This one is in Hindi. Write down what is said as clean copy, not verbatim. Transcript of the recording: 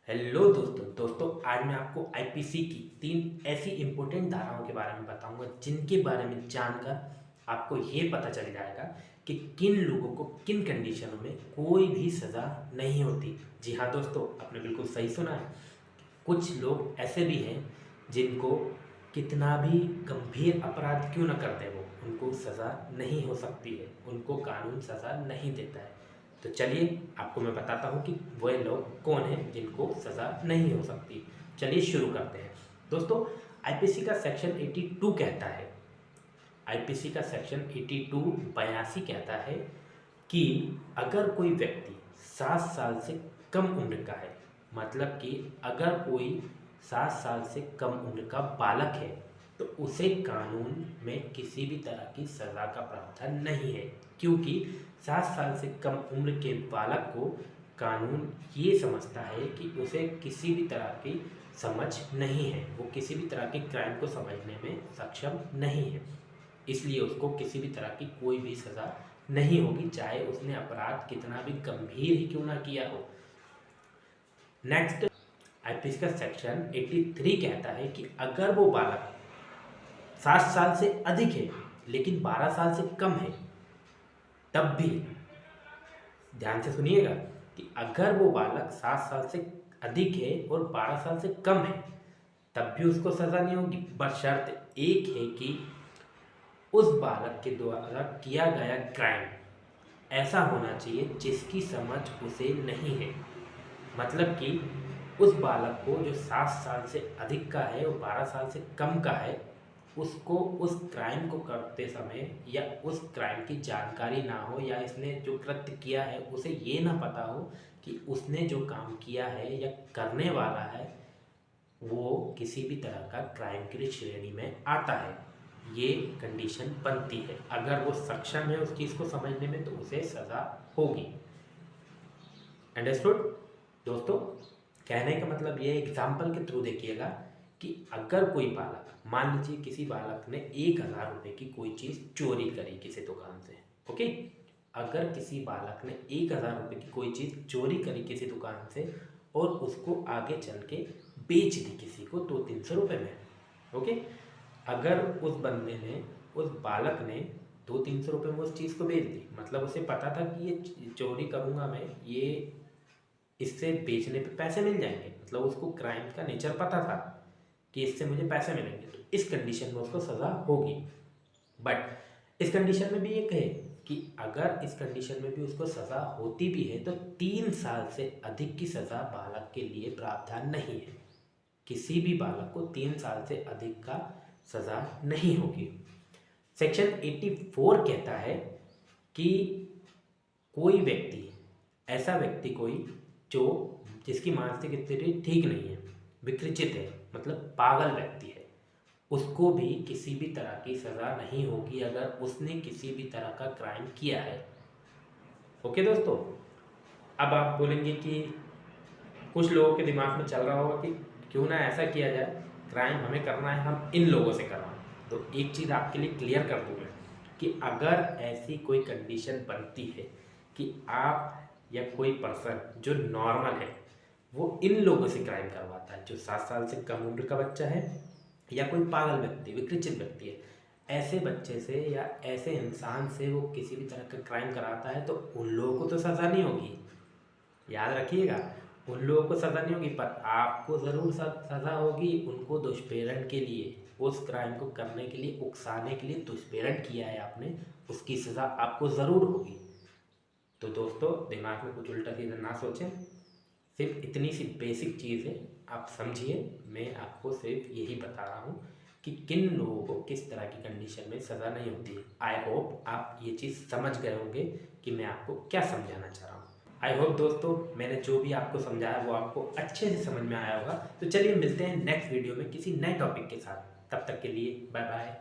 हेलो दोस्तों आज मैं आपको आईपीसी की 3 ऐसी इम्पोर्टेंट धाराओं के बारे में बताऊंगा जिनके बारे में जानकर आपको ये पता चल जाएगा कि किन लोगों को किन कंडीशनों में कोई भी सज़ा नहीं होती। जी हाँ दोस्तों, आपने बिल्कुल सही सुना है। कुछ लोग ऐसे भी हैं जिनको कितना भी गंभीर अपराध क्यों न करते वो, उनको सज़ा नहीं हो सकती है, उनको कानून सज़ा नहीं देता है। तो चलिए आपको मैं बताता हूँ कि वह लोग कौन हैं जिनको सज़ा नहीं हो सकती। चलिए शुरू करते हैं। दोस्तों, आईपीसी का सेक्शन 82 कहता है, आईपीसी का सेक्शन 82 कहता है कि अगर कोई व्यक्ति 7 साल से कम उम्र का है, मतलब कि अगर कोई 7 साल से कम उम्र का बालक है तो उसे कानून में किसी भी तरह की सज़ा का प्रावधान नहीं है, क्योंकि 7 साल से कम उम्र के बालक को कानून ये समझता है कि उसे किसी भी तरह की समझ नहीं है, वो किसी भी तरह के क्राइम को समझने में सक्षम नहीं है, इसलिए उसको किसी भी तरह की कोई भी सज़ा नहीं होगी, चाहे उसने अपराध कितना भी गंभीर ही क्यों ना किया हो। नेक्स्ट, आईपीसी का सेक्शन 83 कहता है कि अगर वो बालक 7 साल से अधिक है लेकिन 12 साल से कम है, तब भी ध्यान से सुनिएगा कि अगर वो बालक 7 साल से अधिक है और 12 साल से कम है तब भी उसको सज़ा नहीं होगी, बशर्त एक है कि उस बालक के द्वारा किया गया क्राइम ऐसा होना चाहिए जिसकी समझ उसे नहीं है। मतलब कि उस बालक को जो 7 साल से अधिक का है और 12 साल से कम का है, उसको उस क्राइम को करते समय या उस क्राइम की जानकारी ना हो, या इसने जो कृत्य किया है उसे ये ना पता हो कि उसने जो काम किया है या करने वाला है वो किसी भी तरह का क्राइम की श्रेणी में आता है। ये कंडीशन बनती है, अगर वो सक्षम है उस चीज़ को समझने में तो उसे सज़ा होगी। अंडरस्टूड दोस्तों? कहने का मतलब ये एग्जाम्पल के थ्रू देखिएगा कि अगर कोई बालक, मान लीजिए किसी बालक ने 1,000 रुपये की कोई चीज़ चोरी करी किसी दुकान से, ओके, अगर किसी बालक ने 1,000 रुपये की कोई चीज़ चोरी करी किसी दुकान से और उसको आगे चल के बेच दी किसी को 200-300 रुपये में, ओके, अगर उस बंदे ने, उस बालक ने 200-300 रुपये में उस चीज़ को बेच दी, मतलब उसे पता था कि ये चोरी करूँगा मैं, ये इससे बेचने पे पैसे मिल जाएंगे, मतलब उसको क्राइम का नेचर पता था कि इससे मुझे पैसे मिलेंगे, तो इस कंडीशन में उसको सज़ा होगी। बट इस कंडीशन में भी ये कहे कि अगर इस कंडीशन में भी उसको सज़ा होती भी है तो 3 साल से अधिक की सज़ा बालक के लिए प्रावधान नहीं है। किसी भी बालक को 3 साल से अधिक का सज़ा नहीं होगी। सेक्शन 84 कहता है कि कोई व्यक्ति, ऐसा व्यक्ति कोई जो जिसकी मानसिक स्थिति ठीक नहीं है, विकृचित है, मतलब पागल व्यक्ति है, उसको भी किसी भी तरह की सज़ा नहीं होगी अगर उसने किसी भी तरह का क्राइम किया है। ओके दोस्तों, अब आप बोलेंगे कि कुछ लोगों के दिमाग में चल रहा होगा कि क्यों ना ऐसा किया जाए, क्राइम हमें करना है, हम इन लोगों से करवाएं। तो एक चीज़ आपके लिए क्लियर कर दूँ मैं कि अगर ऐसी कोई कंडीशन बनती है कि आप या कोई पर्सन जो नॉर्मल है वो इन लोगों से क्राइम करवाता है, जो 7 साल से कम उम्र का बच्चा है या कोई पागल व्यक्ति, विकृचित व्यक्ति है, ऐसे बच्चे से या ऐसे इंसान से वो किसी भी तरह का क्राइम कराता है, तो उन लोगों को तो सज़ा नहीं होगी, याद रखिएगा, उन लोगों को सज़ा नहीं होगी, पर आपको ज़रूर सज़ा होगी उनको दुष्प्रेरण के लिए, उस क्राइम को करने के लिए, उकसाने के लिए दुष्प्रेरण किया है आपने, उसकी सज़ा आपको ज़रूर होगी। तो दोस्तों, दिमाग में कुछ उल्टा सीधा ना सोचें, सिर्फ इतनी सी बेसिक चीज़ है, आप समझिए। मैं आपको सिर्फ यही बता रहा हूँ कि किन लोगों को किस तरह की कंडीशन में सज़ा नहीं होती है। आई होप आप ये चीज़ समझ गए होंगे कि मैं आपको क्या समझाना चाह रहा हूँ। आई होप दोस्तों, मैंने जो भी आपको समझाया वो आपको अच्छे से समझ में आया होगा। तो चलिए मिलते हैं नेक्स्ट वीडियो में किसी नए टॉपिक के साथ, तब तक के लिए बाय बाय।